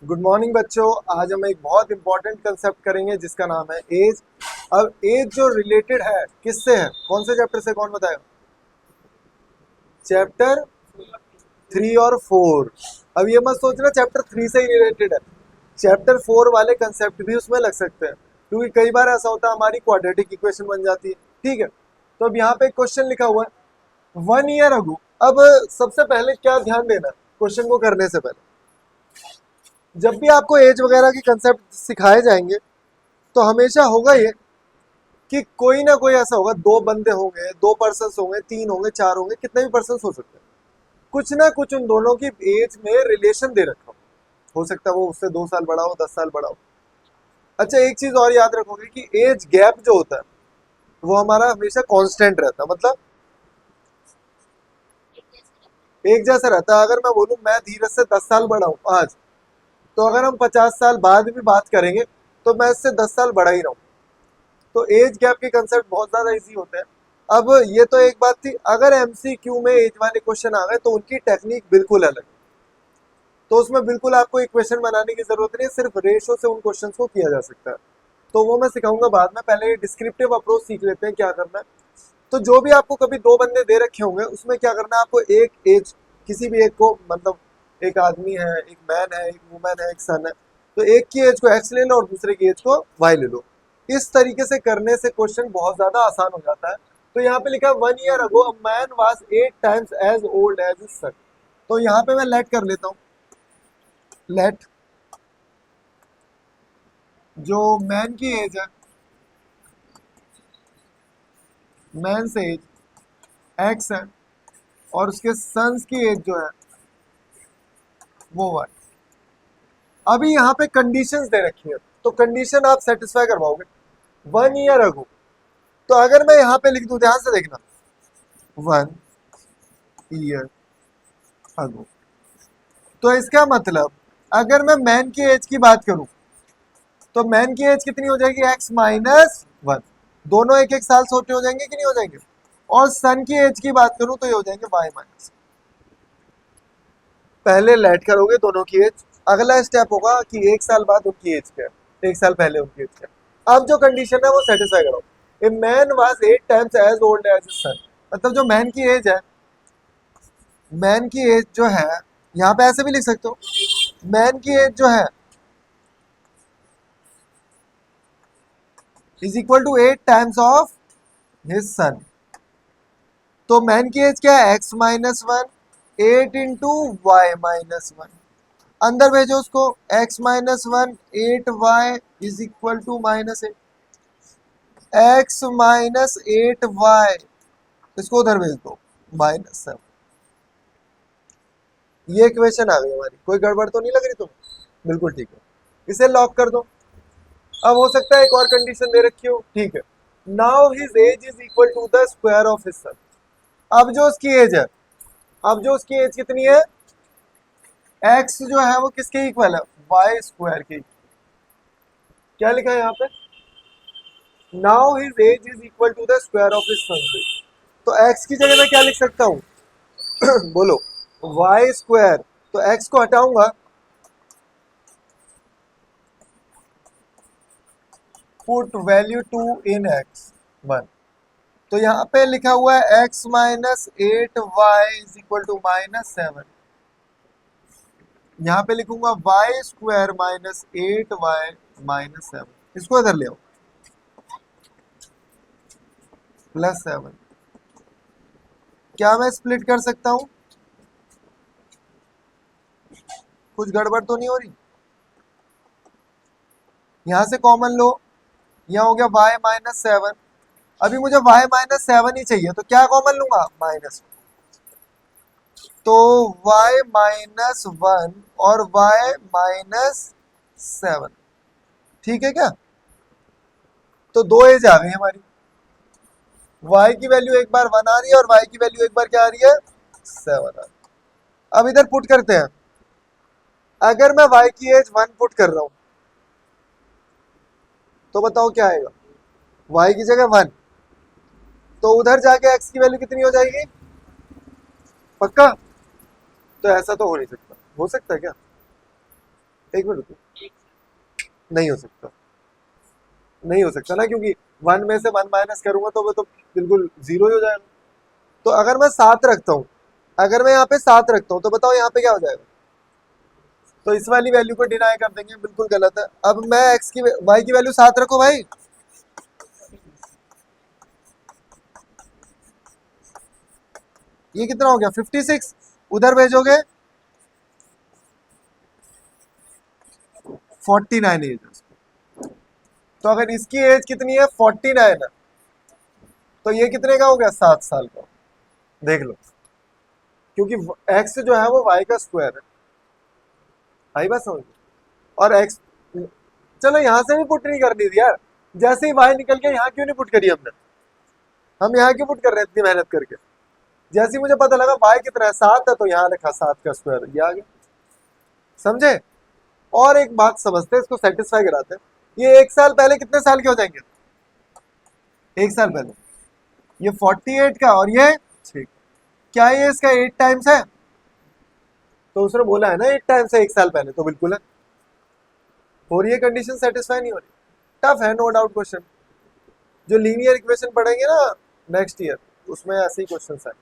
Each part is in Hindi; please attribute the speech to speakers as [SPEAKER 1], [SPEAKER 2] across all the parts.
[SPEAKER 1] गुड मॉर्निंग बच्चों। आज हम एक बहुत इंपॉर्टेंट कंसेप्ट करेंगे जिसका नाम है एज। अब एज जो रिलेटेड है किससे है, कौन से चैप्टर से, कौन बताएगा? चैप्टर 3 और 4। अब ये मत सोचना चैप्टर 3 से ही रिलेटेड है, चैप्टर 4 वाले कंसेप्ट भी उसमें लग सकते हैं, क्योंकि कई बार ऐसा होता है हमारी क्वाड्रेटिक इक्वेशन बन जाती है। ठीक है, तो अब यहाँ पे एक क्वेश्चन लिखा हुआ है 1 ईयर अगो। अब सबसे पहले क्या ध्यान देना है क्वेश्चन को करने से पहले, जब भी आपको एज वगैरह के कंसेप्ट सिखाए जाएंगे तो हमेशा होगा ये कि कोई ना कोई ऐसा होगा, दो बंदे होंगे, दो पर्सन होंगे, तीन होंगे, चार होंगे, कितने भी पर्सन हो सकते हैं, कुछ ना कुछ उन दोनों की एज में रिलेशन दे रखा हो सकता है वो उससे 2 साल बड़ा हो, 10 साल बड़ा हो। अच्छा, एक चीज और याद रखोगे कि एज गैप जो होता है वो हमारा हमेशा कांस्टेंट रहता है, मतलब एक जैसा रहता है। अगर मैं बोलूं मैं धीरज से 10 साल बड़ा हूं आज, तो अगर हम 50 साल बाद भी बात करेंगे तो मैं इससे 10 साल बड़ा ही रहूं। तो एज गैप के कंसेप्ट बहुत ज्यादा इजी होते हैं। अब ये तो एक बात थी, अगर एमसीक्यू में एज वाले क्वेश्चन आ गए तो उनकी टेक्निक बिल्कुल अलग, तो उसमें बिल्कुल आपको इक्वेशन बनाने की जरूरत नहीं है, सिर्फ रेशो से उन क्वेश्चन को किया जा सकता है। तो वो मैं सिखाऊंगा बाद में, पहले डिस्क्रिप्टिव अप्रोच सीख लेते हैं क्या करना है। तो जो भी आपको कभी दो बंदे दे रखे होंगे उसमें क्या करना है, आपको एक एज, किसी भी एक को, मतलब एक आदमी है, एक मैन है, एक वुमेन है, एक सन है, तो एक की एज को एक्स ले लो और दूसरे की एज को वाई ले लो। इस तरीके से करने से क्वेश्चन बहुत ज्यादा आसान हो जाता है। तो यहाँ पे लिखा है 1 year ago a man was 8 times as old as his son. तो यहाँ पे मैं लेट कर लेता हूँ। लेट जो मैन की एज है, मैन से एज एक्स है, और उसके सन्स की एज जो है वो वाई। अभी यहाँ पे कंडीशंस दे रखी है, तो कंडीशन आप सेटिस्फाई करवाओगे 1 ईयर अगो। तो अगर मैं यहाँ पे लिख दूं, ध्यान से देखना, 1 ईयर अगो, तो इसका मतलब अगर मैं मैन की एज की बात करूं तो मैन की एज कितनी हो जाएगी, x-1। दोनों एक एक साल छोटे हो जाएंगे कि नहीं हो जाएंगे? और सन की एज की बात करूं तो ये हो जाएंगे y-। पहले लेट करोगे दोनों की एज, अगला स्टेप होगा कि एक साल बाद उनकी एज क्या है, एक साल पहले उनकी एज क्या है। अब जो कंडीशन है वो सेटिस्फाई करो। A man was 8 times as old as son, मतलब जो मैन की एज है, मैन की एज जो है, यहाँ पे ऐसे भी लिख सकते हो, मैन की एज जो है is equal to 8 times of his son. तो मैन की एज क्या है, x-1, 8 × y-1। अंदर भेजो उसको, x-1 8y is equal to -8, x-8y, इसको उधर भेज दो, -7। ये इक्वेशन आ गई हमारी, कोई गड़बड़ तो नहीं लग रही तुम्हें? बिल्कुल ठीक है, इसे लॉक कर दो। अब हो सकता है एक और कंडीशन दे रखी हो, ठीक है, now his age is equal to the square of his son. अब जो उसकी एज है, अब जो उसकी एज कितनी है, एक्स जो है वो किसके इक्वल है, वाई स्क्वायर के। क्या लिखा है यहाँ पे, now his age is equal to the square of his son. तो एक्स की जगह मैं क्या लिख सकता हूँ बोलो, वाई स्क्वायर। तो एक्स को हटाऊंगा, पुट वैल्यू 2 इन x-1। तो यहाँ पे लिखा हुआ है x-8y इज इक्वल टू -7। यहाँ पे लिखूंगा वाई स्क्वायर -8y -7, इसको इधर ले आओ, +7। क्या मैं स्प्लिट कर सकता हूँ? कुछ गड़बड़ तो नहीं हो रही? यहाँ से कॉमन लो, यहाँ हो गया y-7। अभी मुझे y-7 ही चाहिए, तो क्या कॉमन लूंगा, माइनस। तो y-1 और y-7, ठीक है क्या? तो दो एज आ गई हमारी, y की वैल्यू एक बार 1 आ रही है और y की वैल्यू एक बार क्या आ रही है, 7 आ रही है। अब इधर पुट करते हैं, अगर मैं y की एज 1 पुट कर रहा हूं तो बताओ क्या आएगा, y की जगह 1, तो उधर जाके x की वैल्यू कितनी हो जाएगी, पक्का? तो ऐसा तो हो नहीं सकता, हो सकता है क्या? एक मिनट रुको, नहीं हो सकता, नहीं हो सकता ना, क्योंकि 1 में से 1 माइनस करूंगा तो वो तो बिल्कुल जीरो ही हो जाएगा। तो अगर मैं 7 रखता हूँ, अगर मैं यहाँ पे 7 रखता हूँ तो बताओ यहाँ पे क्या हो जाएगा? तो इस वाली वैल्यू को डिनाई कर देंगे, बिल्कुल गलत है। अब मैं x की y की वैल्यू 7 रखो भाई, ये कितना हो गया 56, उधर भेजोगे 49 एज। तो अगर इसकी एज कितनी है 49 है, तो ये कितने का हो गया 7 साल का, देख लो, क्योंकि x जो है वो y का स्क्वायर है। आई बात समझ? और x, चलो यहाँ से भी पुट नहीं करनी थी यार, जैसे ही y निकल गया यहाँ क्यों नहीं पुट करी हमने? हम यहाँ क्यों पुट कर रहे हैं इतनी मेहनत करके? जैसे ही मुझे पता लगा y कितना है 7 है, तो यहाँ लिखा 7 का स्क्वायर, ये आ गया। समझे? और एक बात समझते हैं, इसको सेटिस्फाई कराते हैं। ये 1 साल पहले कितने साल के हो जाएंगे? 1 साल पहले ये 48 का, और ये 6। क्या ये इसका 8 टाइम्स है? तो उसने बोला है ना 8 टाइम्स है 1 साल पहले, तो बिल्कुल है। हो रही है कंडीशन सेटिस्फाई, नहीं हो रही? टफ है नो डाउट क्वेश्चन। जो लीनियर इक्वेशन पढ़ेंगे ना नेक्स्ट ईयर, उसमें ऐसे ही क्वेश्चन आए।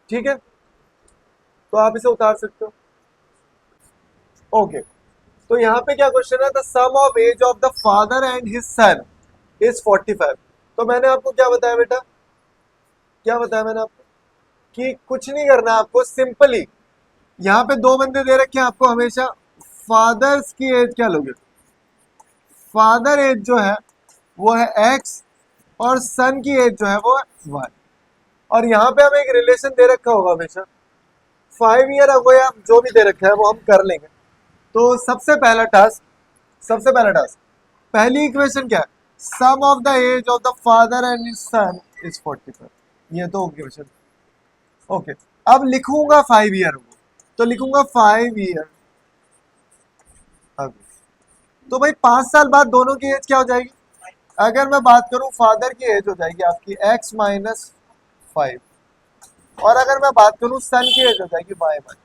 [SPEAKER 1] ठीक है, तो आप इसे उतार सकते हो। ओके, तो यहाँ पे क्या क्वेश्चन है? The sum of age of the father and his son is 45। तो मैंने आपको क्या बताया बेटा, क्या बताया मैंने आपको कि कुछ नहीं करना आपको, सिंपली यहाँ पे 2 बंदे दे रखे हैं आपको, हमेशा फादर्स की एज क्या लोगे? फादर एज जो है वो है x, और सन की एज जो है वो है y। और यहाँ पे हमें एक रिलेशन दे रखा होगा हमेशा, 5 ईयर अगो या जो भी दे रखा है वो हम कर लेंगे। तो सबसे पहला टास्क पहली इक्वेशन क्या है? Sum of the age of the father and his son is 45। ये तो इक्वेशन। ओके, अब लिखूंगा 5 ईयर अगो, तो लिखूंगा 5 ईयर अगो। तो भाई 5 साल बाद दोनों की एज क्या हो जाएगी? अगर मैं बात करूं फादर की एज हो जाएगी आपकी x माइनस 5, और अगर मैं बात करूं सन की एज हो जाएगी y माइनस।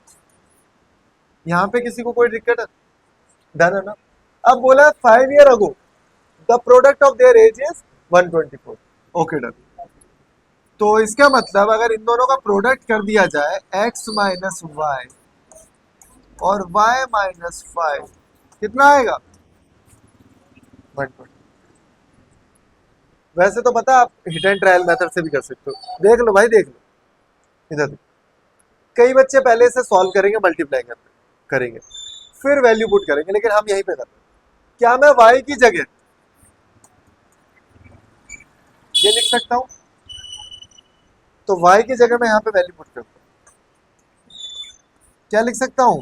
[SPEAKER 1] यहाँ पे किसी को कोई दिक्कत है? डन है ना? अब बोला 5 year ago the product of their age is 124। Okay done. तो इसका मतलब अगर इन दोनों का प्रोडक्ट कर दिया जाए x माइनस वाई और y माइनस 5, कितना आएगा? 120। वैसे तो पता आप हिट एंड ट्रायल मेथड से भी कर सकते हो, देख लो भाई, देख लो इधर। कई बच्चे पहले से सॉल्व करेंगे, मल्टीप्लाई करेंगे, फिर वैल्यू पुट करेंगे, लेकिन हम यहीं पे कर रहे हैं। क्या मैं y की जगह ये लिख सकता हूं? तो y की जगह मैं यहाँ पे वैल्यू पुट करता हूं, क्या लिख सकता हूं?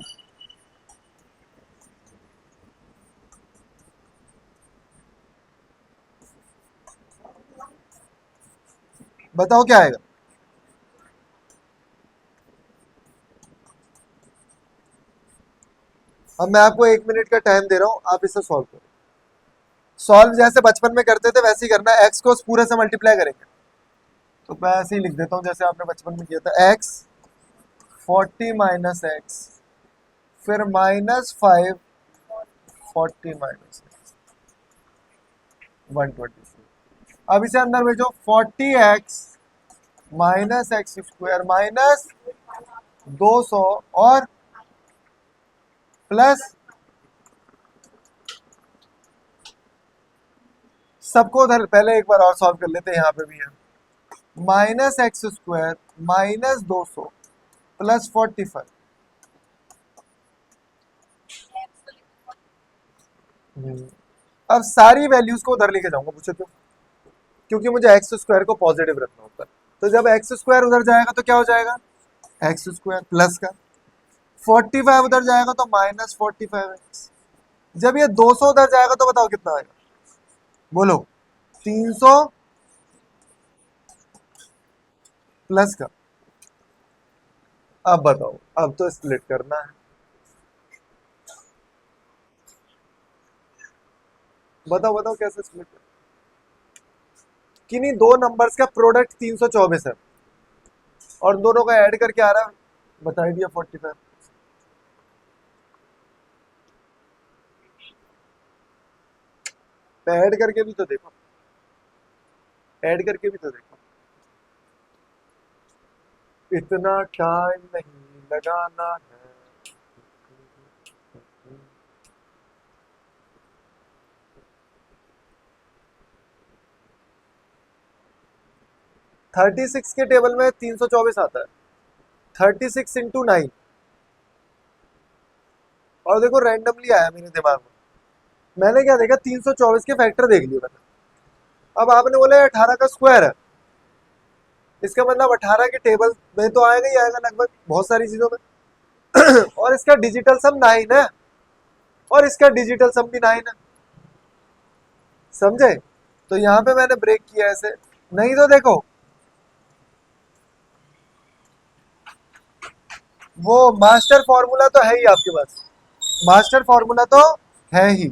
[SPEAKER 1] बताओ क्या आएगा? अब मैं आपको 1 मिनट का टाइम दे रहा हूं, आप इसे सॉल्व करो। सॉल्व जैसे बचपन में करते थे वैसे ही करना है, x को पूरे से मल्टीप्लाई करेंगे। तो मैं ऐसे ही लिख देता हूं जैसे आपने बचपन में किया था, x 40 माइनस एक्स, फिर माइनस 5 40 माइनस 124। अब इसे अंदर भेजो, 40x minus x square minus 200 और प्लस, सबको उधर पहले एक बार और सॉल्व कर लेते हैं, यहाँ पे भी है minus x square minus 200 plus 45। अब सारी वैल्यूज को उधर लेके जाऊंगा, पूछो क्यों? क्योंकि मुझे एक्स स्क्वायर को पॉजिटिव रखना होता है। तो जब एक्स स्क्वायर उधर जाएगा तो क्या हो जाएगा? एक्स स्क्वायर प्लस का 45 उधर जाएगा तो माइनस 45x। जब ये 200 उधर जाएगा तो बताओ कितना आएगा? बोलो, 300 प्लस का। अब बताओ, अब तो स्प्लिट करना है, बताओ बताओ कैसे स्प्लिट करना? किन्हीं दो नंबर्स का प्रोडक्ट 324 है और दोनों का ऐड करके आ रहा है, बता दिया 45। ऐड करके भी तो देखो, ऐड करके भी तो देखो। इतना टाइम नहीं लगाना है। 36 के टेबल में 324 आता है। 36 × 9। और देखो रैंडमली आया मेरे दिमाग में, मैंने क्या देखा, 324 के फैक्टर देख लिए मैंने। अब आपने बोला 18 का स्क्वायर है, इसका मतलब 18 के टेबल में तो आएगा ही आएगा लगभग बहुत सारी चीजों में। और इसका डिजिटल सम 9 है, और इसका डिजिटल सम भी 9 है। समझे? तो यहाँ पे मैंने ब्रेक किया ऐसे। नहीं तो देखो, वो मास्टर फॉर्मूला तो है ही आपके पास, मास्टर फॉर्मूला तो है ही।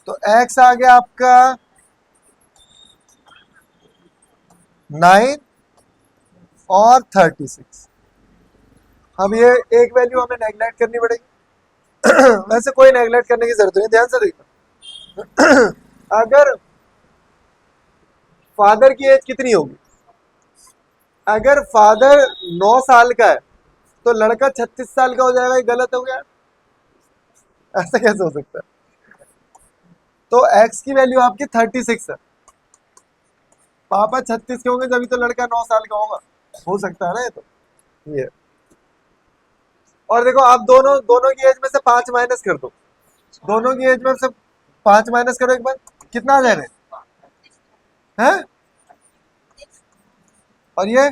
[SPEAKER 1] तो x आ गया आपका 9 और 36। अब ये एक वैल्यू हमें नेगलेक्ट करनी पड़ेगी। वैसे कोई नेगलेक्ट करने की जरूरत नहीं, ध्यान से देखना। अगर फादर की एज कितनी होगी, अगर फादर 9 साल का है तो लड़का 36 साल का हो जाएगा, ये गलत हो गया। ऐसा कैसे हो सकता है? तो x की वैल्यू आपकी 36 है, पापा 36 के होंगे जब तो लड़का 9 साल का होगा। हो सकता है ना ये तो, ये। और देखो आप दोनों दोनों की एज में से 5 माइनस कर दो, दोनों की एज में से 5 माइनस करो एक बार, कितना आ जाएगा है? और ये,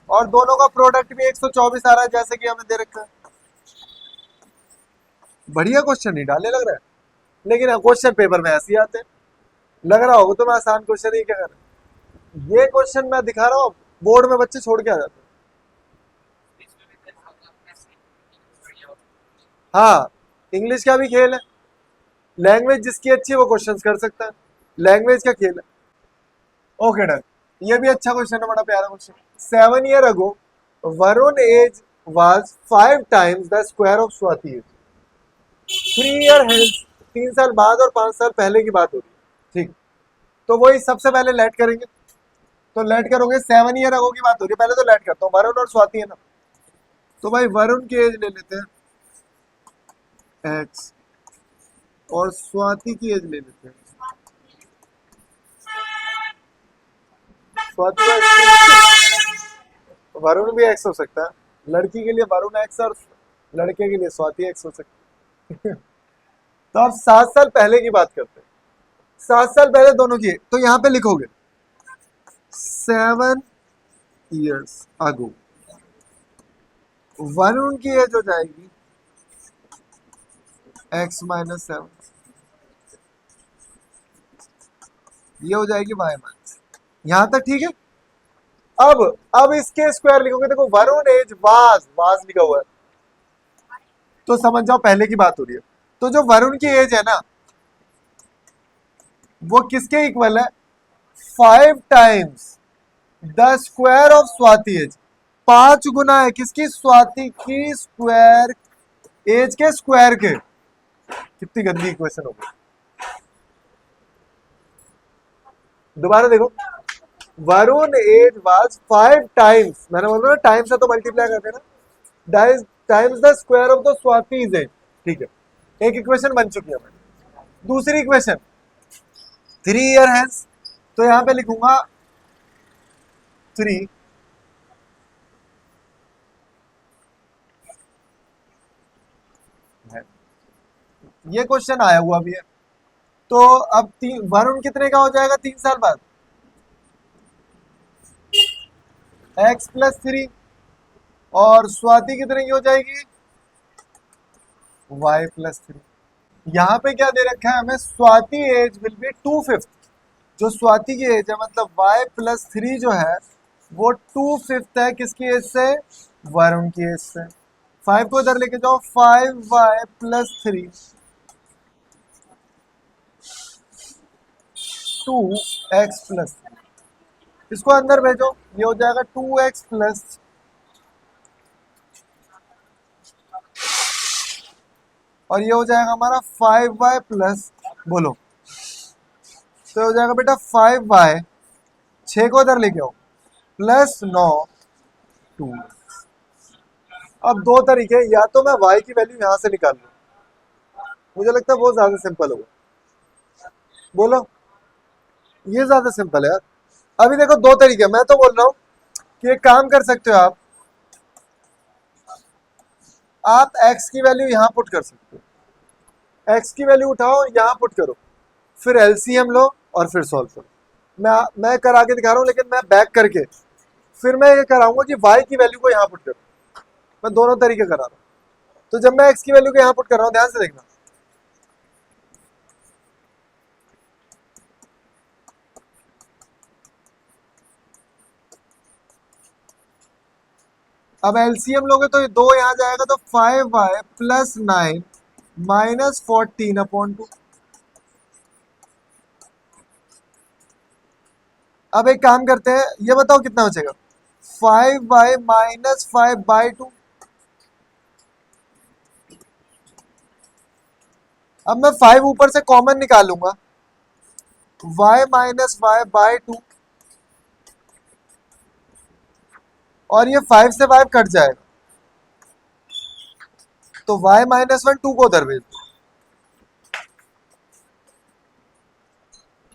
[SPEAKER 1] और दोनों का प्रोडक्ट भी 124 आ रहा है जैसे कि हमें दे रखा है। बढ़िया क्वेश्चन नहीं डाले लग रहा है, लेकिन क्वेश्चन पेपर में ऐसे ही आते हैं। लग रहा होगा तो मैं आसान क्वेश्चन ही क्या कर रहा है। ये क्वेश्चन मैं दिखा रहा हूँ, बोर्ड में बच्चे छोड़ के आ जाते हैं। हाँ, इंग्लिश का भी खेल है, लैंग्वेज जिसकी अच्छी है वो क्वेश्चंस कर सकता है, लैंग्वेज का खेल है। ओके डन, ये भी अच्छा क्वेश्चन है, बड़ा प्यारा question. 7 years ago Varun age was 5 times the square of Swati age. 3 year hence, 3 साल बाद और 5 साल पहले की बात हो रही है, ठीक। तो वही सबसे पहले लेट करेंगे, तो लेट करोगे 7 year ago की बात हो रही है, पहले तो लेट करता हूँ, वरुण और स्वाति है ना। तो भाई वरुण की एज ले लेते हैं एक्स, और स्वाति की एज ले लेते हैं। स्वाति का वरुण भी एक्स हो सकता है, लड़की के लिए वरुण एक्स और लड़के के लिए स्वाति एक्स हो सकती है। तो आप 7 साल पहले की बात करते हैं, 7 साल पहले दोनों की, तो यहाँ पे लिखोगे 7 years ago वरुण की एज हो जाएगी x-7, ये हो जाएगी y-। यहां तक ठीक है। अब इसके स्क्वायर लिखोगे, देखो वरुण एज वाज लिखा हुआ है, तो समझ जाओ पहले की बात हो रही है। तो जो वरुण की एज है ना, वो किसके इक्वल है? 5 times the square of Swati age. 5 गुना है किसकी? स्वाति की स्क्वायर एज के स्क्वायर के। कितनी गंदी इक्वेशन होगी। दोबारा देखो, वरुण एज वाज 5 times, मैंने बोला ना टाइम्स है तो मल्टीप्लाई कर देना, times the square of the Swati age. ठीक है, एक इक्वेशन बन चुकी है। दूसरी इक्वेशन 3 year हैंस, तो यहां पे लिखूंगा 3 ये क्वेश्चन आया हुआ भी है। तो अब वरुण कितने का हो जाएगा 3 साल बाद? x+3, और स्वाति कितने की हो जाएगी? y+3। यहाँ पे क्या दे रखा है हमें? Swati age will be 2/5। जो स्वाति की एज है, मतलब y+3 जो है वो 2/5 है किसकी एज से? वरुण की एज से। 5 को इधर लेके जाओ, 5y+3 2x+, इसको अंदर भेजो, ये हो जाएगा 2x+ और ये हो जाएगा हमारा 5y प्लस, बोलो, तो ये हो जाएगा बेटा 5y, 6 को इधर लेके आओ, प्लस 9 2। अब दो तरीके हैं, या तो मैं y की वैल्यू यहां से निकाल लूं, मुझे लगता है वो ज्यादा सिंपल होगा, बोलो, ये ज्यादा सिंपल है यार। अभी देखो दो तरीके, मैं तो बोल रहा हूं कि एक काम कर सकते हो आप x की वैल्यू यहां पुट कर सकते हो, x की वैल्यू उठाओ यहां पुट करो, फिर एलसीएम लो और फिर सॉल्व करो। मैं करा के दिखा रहा हूं, लेकिन मैं बैक करके फिर मैं ये कराऊंगा कि y की वैल्यू को यहां पुट करो। मैं दोनों तरीके करा रहा हूं, तो जब मैं x की वैल्यू को यहां पुट कर रहा हूं, ध्यान से देखना, अब एलसीएम लोगे तो ये दो यहां जाएगा, तो 5y प्लस 9 माइनस 14/2। अब एक काम करते हैं, ये बताओ कितना बचेगा, 5y माइनस 5/2। अब मैं 5 ऊपर से कॉमन निकालूंगा, y माइनस 5/2, और ये 5 से 5 कट जाएगा, तो y माइनस 1 2 को उधर भेज दो,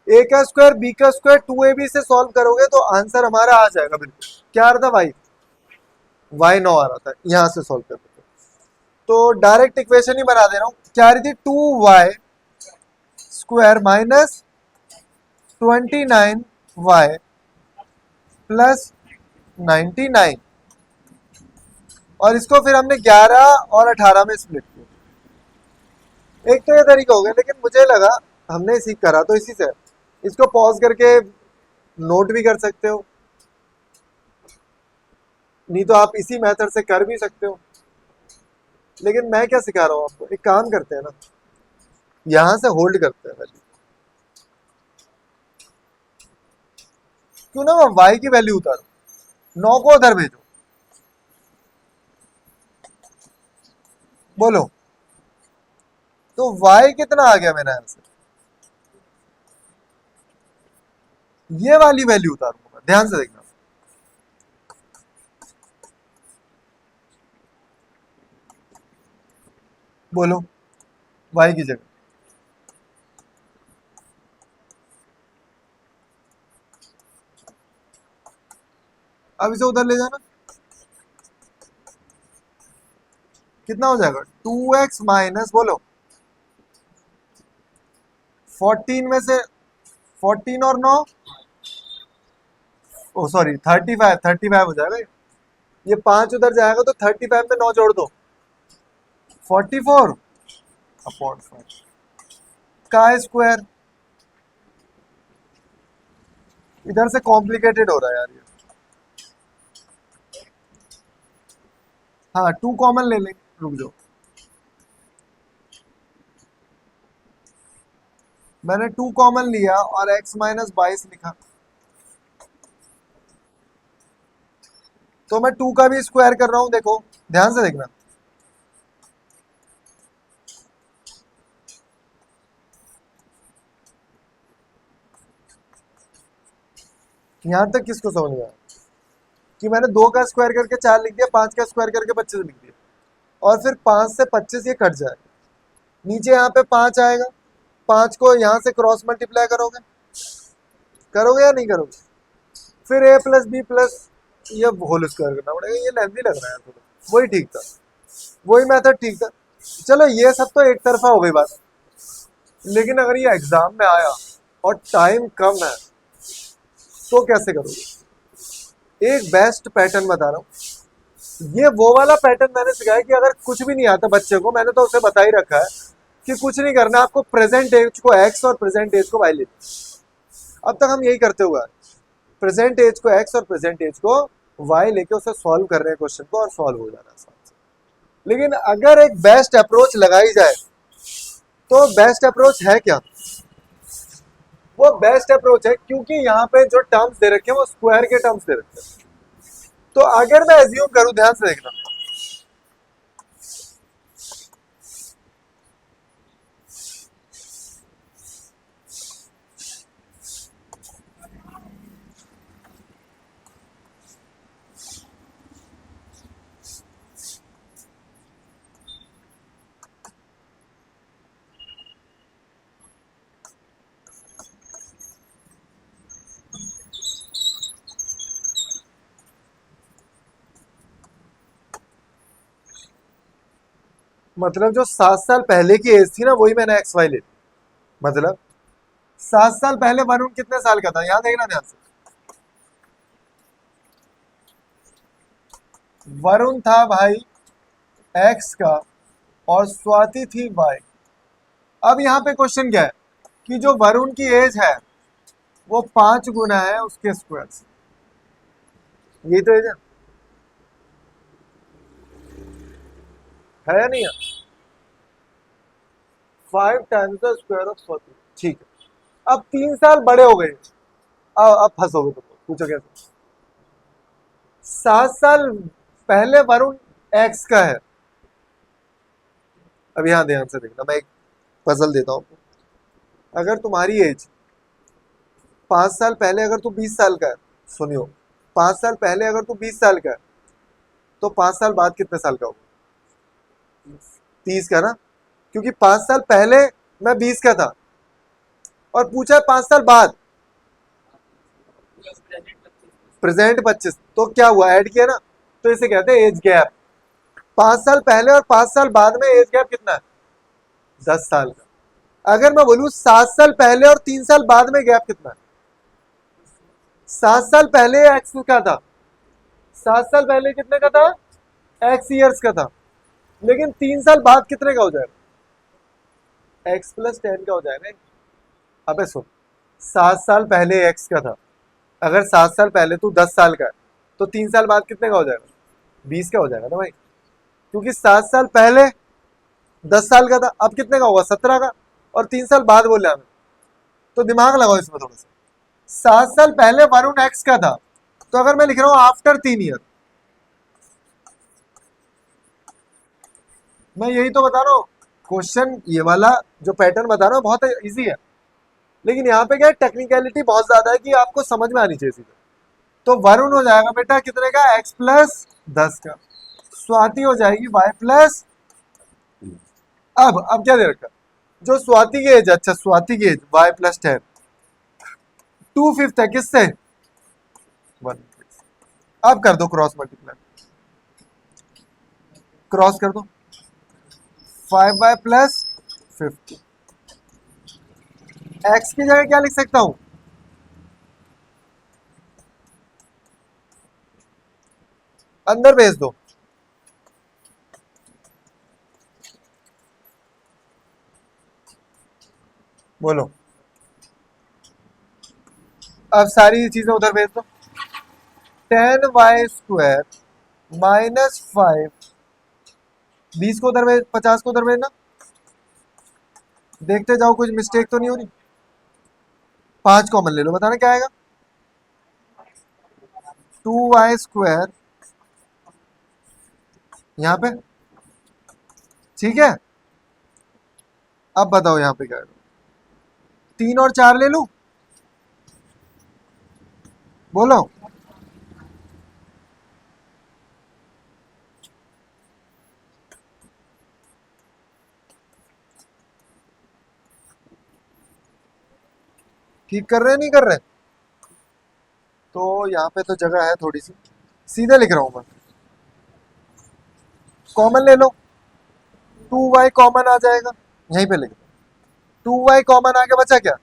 [SPEAKER 1] a का स्क्वायर b का स्क्वायर 2ab से सॉल्व करोगे तो आंसर हमारा आ जाएगा बिल्कुल। क्या आ रहा था y 9 आ रहा था, यहां से सॉल्व कर देते, तो डायरेक्ट इक्वेशन ही बना दे रहा हूं। क्या आ रही थी, 2y square minus 29y plus 99, और इसको फिर हमने 11 और 18 में स्प्लिट किया। एक तो ये तरीका हो गया, लेकिन मुझे लगा हमने इसी करा तो इसी से, इसको पॉज करके नोट भी कर सकते हो, नहीं तो आप इसी मेथड से कर भी सकते हो। लेकिन मैं क्या सिखा रहा हूं आपको, एक काम करते हैं ना, यहां से होल्ड करते हैं वैल्यू, क्यों ना मैं y की वैल्यू उतारू, 9 को उधर भेजो, बोलो, तो y कितना आ गया मेरा आंसर, ये वाली वैल्यू उतारूंगा, ध्यान से देखना, बोलो, y की जगह, अब इसे उधर ले जाना, कितना हो जाएगा, 2x माइनस, बोलो, 14 में से 14 और 9, ओ सॉरी 35 हो जाएगा, ये 5 उधर जाएगा तो 35 में 9 जोड़ दो, 44/5 का स्क्वायर। इधर से कॉम्प्लिकेटेड हो रहा है यार ये, हाँ 2 कॉमन ले लेंगे, रुक जाओ, मैंने 2 कॉमन लिया और x माइनस 22 लिखा, तो मैं 2 का भी स्क्वायर कर रहा हूं, देखो ध्यान से देखना, यहां तक किसको समझ में आया कि मैंने 2 का स्क्वायर करके 4 लिख दिया, 5 का स्क्वायर करके 25 लिख दिया, और फिर 5 से 25 ये कट जाएगा, नीचे यहाँ पे 5 आएगा, 5 को यहाँ से क्रॉस मल्टीप्लाई करोगे, करोगे या नहीं करोगे, फिर a प्लस बी प्लस ये होल स्क्वायर करना पड़ेगा, ये लेंथी लग रहा है थोड़ा, वही ठीक था, वही मेथड ठीक था। चलो ये सब तो एक तरफा हो गई बात, लेकिन अगर ये एग्जाम में आया और टाइम कम है तो कैसे करोगे। एक बेस्ट पैटर्न बता रहा हूँ, ये वो वाला पैटर्न मैंने सिखाया कि अगर कुछ भी नहीं आता बच्चे को, मैंने तो उसे बता ही रखा है कि कुछ नहीं करना, आपको प्रेजेंट एज को x और प्रेजेंट एज को y लेना। अब तक हम यही करते हुए, प्रेजेंट एज को x और प्रेजेंट एज को y लेके उसे सॉल्व कर रहे हैं क्वेश्चन को, और सॉल्व हो जाना आसान से। लेकिन अगर एक बेस्ट अप्रोच लगाई जाए तो बेस्ट अप्रोच है क्या, वो बेस्ट अप्रोच है, क्योंकि यहाँ पे जो टर्म्स दे रखे हैं वो स्क्वायर के टर्म्स दे रखे हैं। तो अगर मैं एज्यूम करूं, ध्यान से देखना, मतलब जो 7 साल पहले की एज थी ना, वही मैंने एक्स वाई ले ली। मतलब 7 साल पहले वरुण कितने साल का था, यहां देखना ध्यान से। वरुण था भाई एक्स का और स्वाति थी वाई। अब यहाँ पे क्वेश्चन क्या है कि जो वरुण की एज है वो 5 गुना है उसके स्क्वायर से। यही तो एज है या नहीं है? 5 times the square of Swati. ठीक है, अब 3 साल बड़े हो गए। अब फंसोगे तुम, पूछो कैसे। 7 साल पहले वरुण एक्स का है। अब यहां ध्यान से देखना, मैं एक पजल देता हूं। अगर तुम्हारी एज 5 साल पहले अगर तू 20 साल का है, सुनियो, 5 साल पहले अगर तू 20 साल का है तो 5 साल बाद कितने साल का होगा? 30 का ना, क्योंकि 5 साल पहले मैं 20 का था और पूछा है 5 साल बाद प्रेजेंट 25, तो क्या हुआ, ऐड किया ना, तो इसे कहते हैं एज गैप। 5 साल पहले और 5 साल बाद में एज गैप कितना है? 10 साल का। अगर मैं बोलूं 7 साल पहले और 3 साल बाद में गैप कितना है? 7 साल पहले एक्स का था, 7 साल पहले कितने का था? एक्स ईयर्स का था। लेकिन 3 साल बाद कितने का हो जाएगा? x+10 का हो जाएगा। अबे सुन, 7 साल पहले एक्स का था, अगर 7 साल पहले तू 10 साल का है तो 3 साल बाद कितने का हो जाएगा? 20 का हो जाएगा ना भाई, क्योंकि 7 साल पहले 10 साल का था, अब कितने का होगा? 17 का, और 3 साल बाद बोले हमें, तो दिमाग लगाओ इसमें थोड़ा सा। 7 साल पहले वरुण एक्स का था, तो अगर मैं लिख रहा हूं आफ्टर 3 ईयर, मैं यही तो बता रहा हूं। क्वेश्चन ये वाला जो पैटर्न बता रहा हूं बहुत इजी है, लेकिन यहाँ पे क्या है, टेक्निकलिटी बहुत ज्यादा है कि आपको समझ में आनी चाहिए सीधे। तो वरुण हो जाएगा बेटा कितने का? x+10 का। स्वाति हो जाएगी y+। अब क्या दे रखा, जो स्वाति की एज, अच्छा स्वाति की एज y+10, 2/5 है किससे? 1। अब कर दो क्रॉस मल्टीप्लाई, क्रॉस कर दो, 5y+50। x की जगह क्या लिख सकता हूं? अंदर भेज दो। बोलो, अब सारी चीजें उधर भेज दो। 10y² -5, 20 को उधर भेज, 50 को उधर भेजना। देखते जाओ कुछ मिस्टेक तो नहीं हो रही। 5 कॉमन ले लो, बताना क्या आएगा? 2y² यहाँ पे, ठीक है। अब बताओ यहाँ पे क्या है? 3 और 4 ले लूं, बोलो। ठीक कर रहे हैं नहीं कर रहे? तो यहाँ पे तो जगह है थोड़ी सी, सीधे लिख रहा हूं मैं। कॉमन ले लो, 2y कॉमन आ जाएगा, यहीं पे लिख दो। 2y कॉमन आ गया, बचा क्या?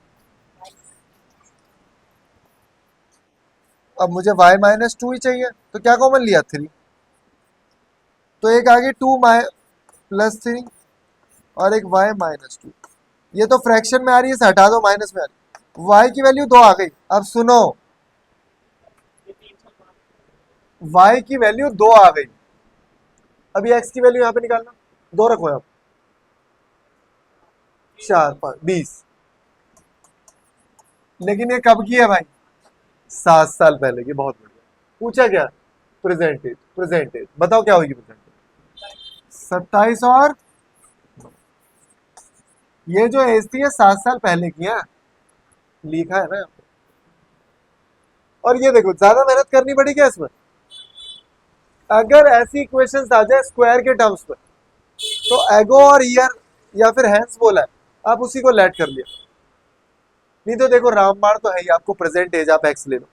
[SPEAKER 1] अब मुझे y-2 ही चाहिए, तो क्या कॉमन लिया? 3, तो एक आ गई 2 + 3 और एक y-2। ये तो फ्रैक्शन में आ रही है, इसे हटा दो, माइनस में आ रही है। y की वैल्यू 2 आ गई। अब सुनो, y की वैल्यू 2 आ गई। अभी x की वैल्यू यहाँ पे निकालना, 2 रखो यहाँ, 4 5 20। लेकिन ये कब की है भाई? 7 साल पहले की। बहुत बढ़िया। पूछा क्या? Present age. प्रेजेंट एज बताओ क्या होगी प्रेजेंट एज? 27 और ये जो एज थी ये 7 साल पहले की है, लिखा है ना। और ये देखो, ज्यादा मेहनत करनी पड़ी क्या इसमें? अगर ऐसी इक्वेशंस आ जाए स्क्वायर के टर्म्स में, तो एगो और ईयर या फिर हैंस बोला है, आप उसी को लेट कर लिया। नहीं तो देखो रामबाण तो है ही, आपको प्रेजेंट एज आप एक्स ले लो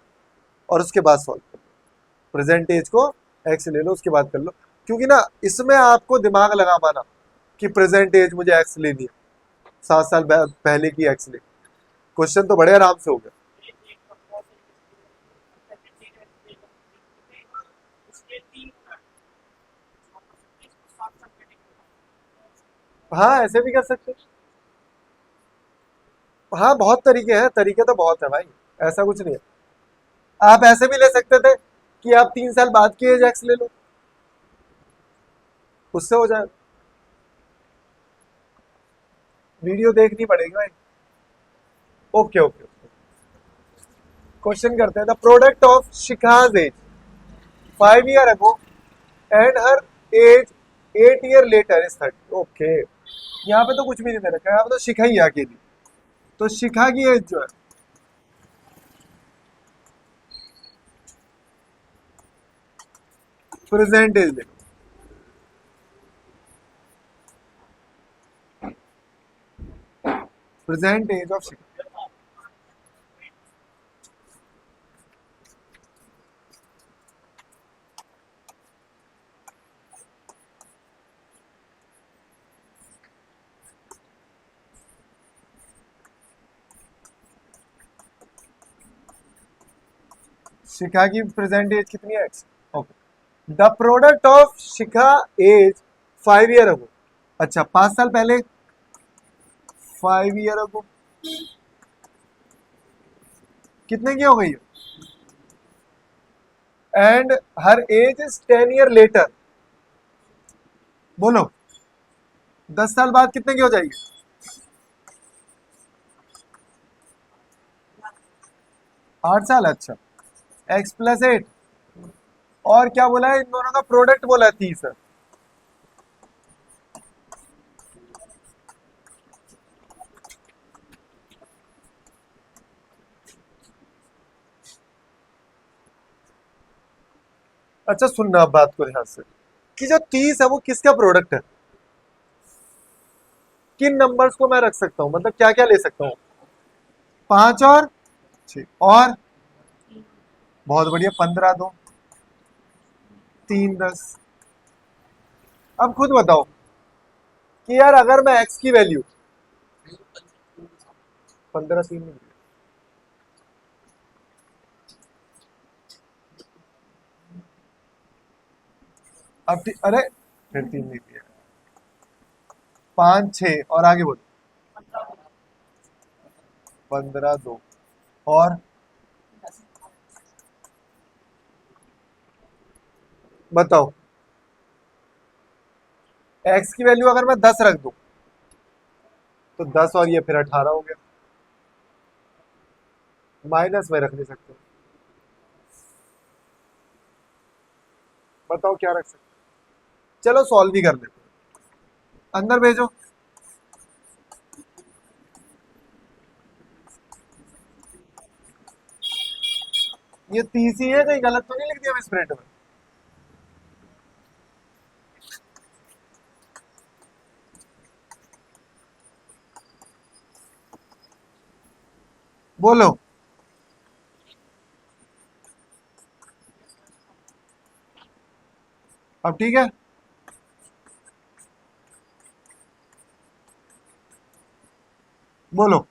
[SPEAKER 1] और उसके बाद सॉल्व कर लो। प्रेजेंट एज को एक्स ले लो, उसके बाद कर लो, क्योंकि ना इसमें आपको दिमाग लगा पाना कि प्रेजेंट एज मुझे एक्स लेनी है, 7 साल पहले की एक्स ले। क्वेश्चन तो बड़े आराम से हो गया। हाँ ऐसे भी कर सकते हैं। हाँ बहुत तरीके हैं, तरीके तो बहुत है भाई, ऐसा कुछ नहीं है। आप ऐसे भी ले सकते थे कि आप 3 साल बाद की एज एक्स ले लो, उससे हो जाए। वीडियो देखनी पड़ेगी भाई। Okay okay. क्वेश्चन करते हैं, the product of Shikha's age 5 year ago and her age 8 year later is 30। Okay, यहाँ पे तो कुछ भी नहीं दे रखा है, यहाँ पे तो शिखा ही है अकेली। तो शिखा की एज जो है, प्रेजेंट एज देखो, present age of Shikha. Shikha की प्रेजेंट एज कितनी है, x. Okay, the product of Shikha age 5 year ago। अच्छा 5 साल पहले, 5 year ago कितने की हो गई है, and her age is 10 year later. बोलो 10 साल बाद कितने की हो जाएगी, 8 साल। अच्छा, x+8, और क्या बोला है, इन दोनों का प्रोडक्ट बोला है 30 है। अच्छा सुनना अब बात को ध्यान से, कि जो 30 है वो किसका प्रोडक्ट है, किन नंबर्स को मैं रख सकता हूँ, मतलब क्या क्या ले सकता हूँ। 5 और 6 और, बहुत बढ़िया, 15 दो, 3 10। अब खुद बताओ कि यार अगर मैं x की वैल्यू 15 3 नहीं दिया। अरे फिर 3 नहीं दिया, 5 6 और आगे बोलो, 15 2 और, बताओ x की वैल्यू अगर मैं 10 रख दूं तो 10 और ये फिर 18 हो गया, माइनस में रख नहीं सकते। बताओ क्या रख सकते, चलो सॉल्व ही कर लेते हैं। अंदर भेजो, ये 30 ही है, कहीं गलत तो नहीं लिख दिया स्प्रेड में। बोलो अब ठीक है। बोलो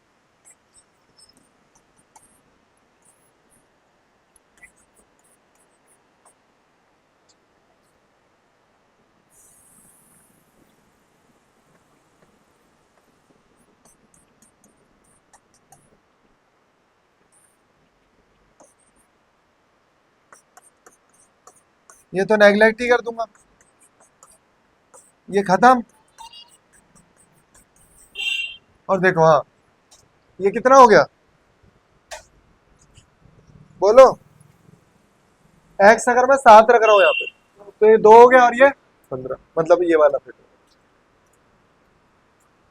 [SPEAKER 1] ये तो नेगलेक्ट ही कर दूंगा, ये खत्म। और देखो हाँ, ये कितना हो गया, बोलो। एक्स अगर मैं 7 रख रहा हूँ यहाँ पे, तो ये 2 हो गया और ये 15, मतलब ये वाला फिर।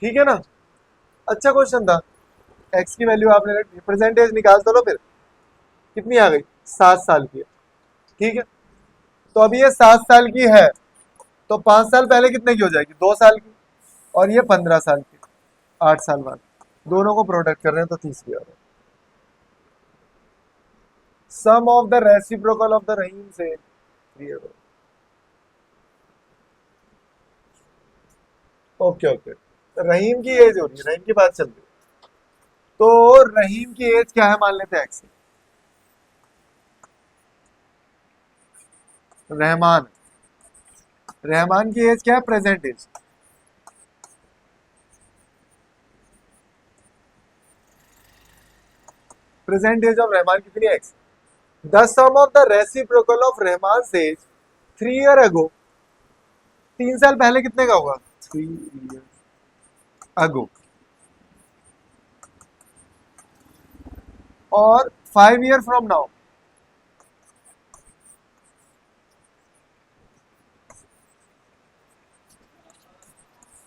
[SPEAKER 1] ठीक है ना, अच्छा क्वेश्चन था। एक्स की वैल्यू आपने रख दी, परसेंटेज निकाल तो लो फिर, कितनी आ गई, 7 साल की है। ठीक है, तो अभी ये 7 साल की है, तो 5 साल पहले कितने की हो जाएगी, 2 साल की, और ये 15 साल की, 8 साल बाद। दोनों को प्रोडक्ट कर रहे हैं तो 30 की आ रहा है। Sum of the reciprocal of the रहीम से ओके ओके, रहीम की एज हो रही है, रहीम की बात चल रही है। तो रहीम की एज क्या है मान लेते हैं एक्स। रहमान, रहमान की एज क्या है present age. Present age of Rahman कितनी है x. The sum of the reciprocal of Rahman age 3 year ago, 3 साल पहले कितने का होगा 3 ईयर अगो, और 5 ईयर फ्रॉम नाउ,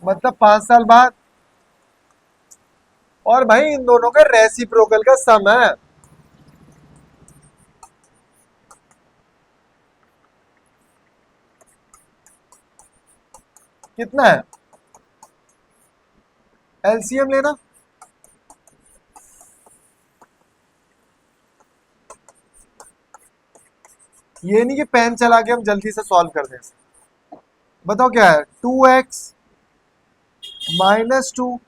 [SPEAKER 1] मतलब 5 साल बाद। और भाई इन दोनों का रेसिप्रोकल का सम है। कितना है, एलसीएम लेना। ये नहीं कि पेन चला के हम जल्दी से सॉल्व कर दें। बताओ क्या है, 2x-2,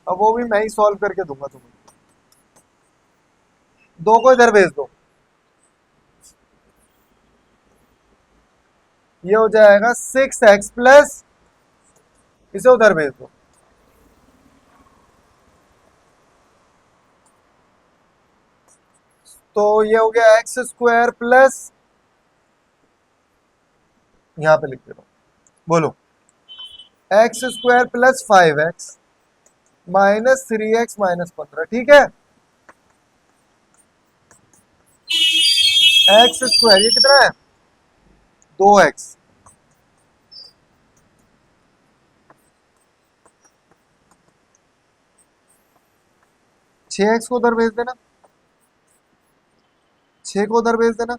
[SPEAKER 1] अब वो भी मैं ही सॉल्व करके दूंगा तुम्हें। दो को इधर भेज दो, ये हो जाएगा 6x प्लस, इसे उधर भेज दो। तो ये हो गया x² प्लस, यहां पे लिख दे रहा हूं, बोलो, x² plus 5x minus 3x-15, ठीक है। x² ये कितना है 2x, 6x को उधर भेज देना, 6 को उधर भेज देना।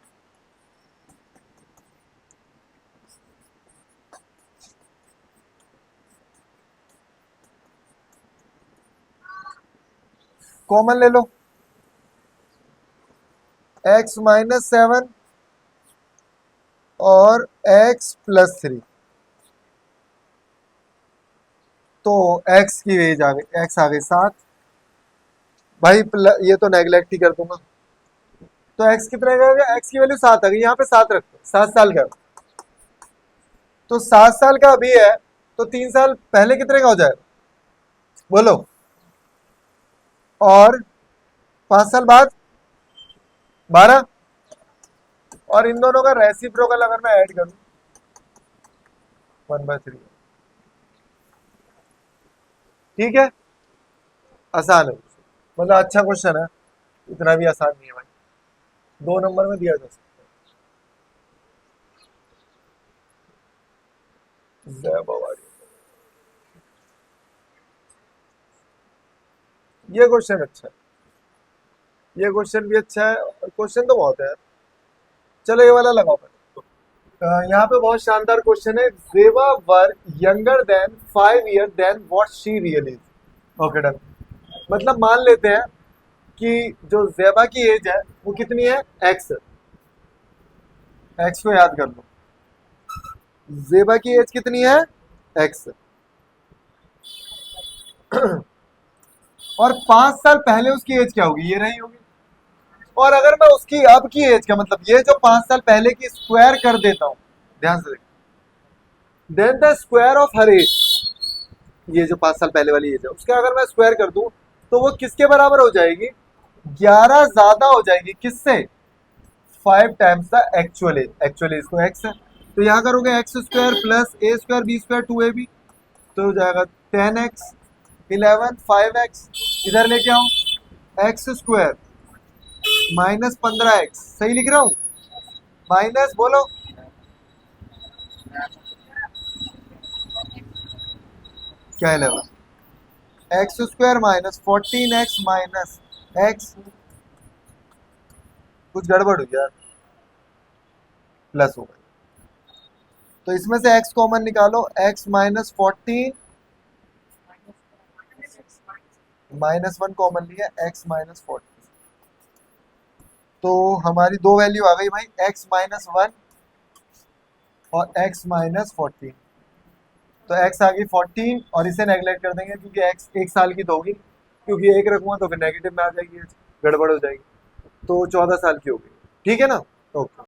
[SPEAKER 1] कॉमन ले लो, x-7 और x+3, तो x की एज आ गई, x आ गई 7। भाई ये तो नेग्लेक्ट ही कर दूंगा, तो x कितना का हो गया, x की वैल्यू 7 आ गई, यहाँ पे 7 रखो, 7 साल का। तो 7 साल का अभी है, तो 3 साल पहले कितने का हो जाएगा बोलो, और 5 साल बाद 12, और इन दोनों का रेसिप्रोकल अगर मैं ऐड करूं 1/3, ठीक है। आसान है, मतलब अच्छा क्वेश्चन है, इतना भी आसान नहीं है भाई, 2 नंबर में दिया जा सकता है। जय बाबा, ये क्वेश्चन अच्छा है, ये क्वेश्चन भी अच्छा है, क्वेश्चन तो बहुत है यार। चलो ये वाला लगाओ पहले। यहाँ पे बहुत शानदार क्वेश्चन है, Jeeva was younger than 5 year than what she really is. Okay done, मतलब मान लेते हैं कि जो जेबा की एज है वो कितनी है एक्स, एक्स को याद कर लो, जेबा की एज कितनी है एक्स, और 5 साल पहले उसकी एज क्या होगी, ये रही होगी। और अगर मैं उसकी अब की एज का मतलब ये जो 5 साल पहले की स्क्वायर कर देता हूं, ध्यान से देखो, then the square of her age, ये जो 5 साल पहले वाली एज है उसका अगर मैं स्क्वायर कर दूं तो वो किसके बराबर हो जाएगी, 11 ज्यादा हो जाएगी किससे, 5 टाइम्स द एक्चुअल एज तो एक्स है, तो यहाँ करोगे x² प्लस a²b² 2ab, तो हो जाएगा 10x 11 5x, इधर लेके आओ x² माइनस 15x, सही लिख रहा हूँ, माइनस बोलो, क्या 11x² minus 14x minus x, कुछ गड़बड़ हुई यार, प्लस हो गई, तो इसमें से x कॉमन निकालो, x-14 -1 कॉमन लिया, x-14, तो हमारी दो वैल्यू आ गई भाई, x-1 और x-14। तो x आ गई 14 और इसे नेगलेक्ट कर देंगे क्योंकि x एक साल की तो होगी, क्योंकि एक रखूंगा तो फिर नेगेटिव में आ जाएगी, गड़बड़ हो जाएगी। तो 14 साल की होगी, ठीक है ना। ओके।